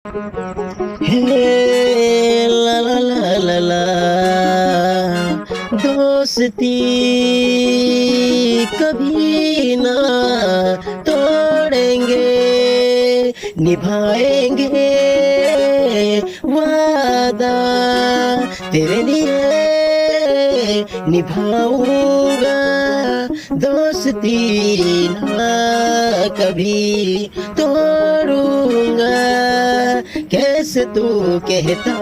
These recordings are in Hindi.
हे ला ला ला ला ला, दोस्ती कभी ना तोड़ेंगे, निभाएंगे वादा तेरे लिए निभाऊंगा। दोस्ती ना कभी तोड़ूंगा। कैसे तू कहता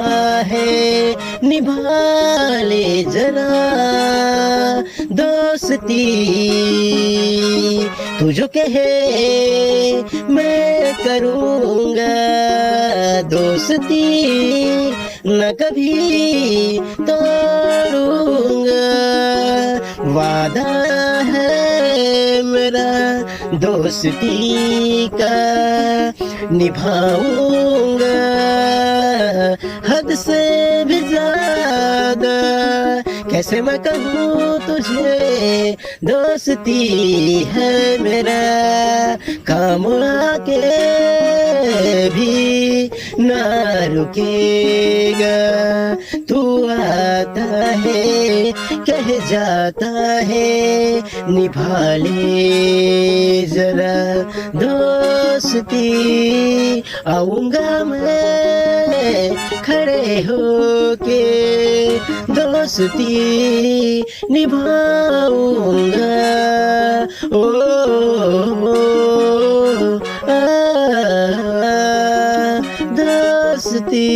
है निभा ले जरा दोस्ती, तू जो कहे मैं करूँगा। दोस्ती न कभी तोड़ूंगा, वादा है मेरा दोस्ती का निभाऊंगा। हद से भी ज्यादा कैसे मैं कहूँ तुझे, दोस्ती है मेरा काम आके भी ना रुकेगा। तू आता है कह जाता है निभा ले जरा दोस्ती। आऊंगा मैं खड़े होके दोस्ती निभाऊंगा। ओ, दोस्ती।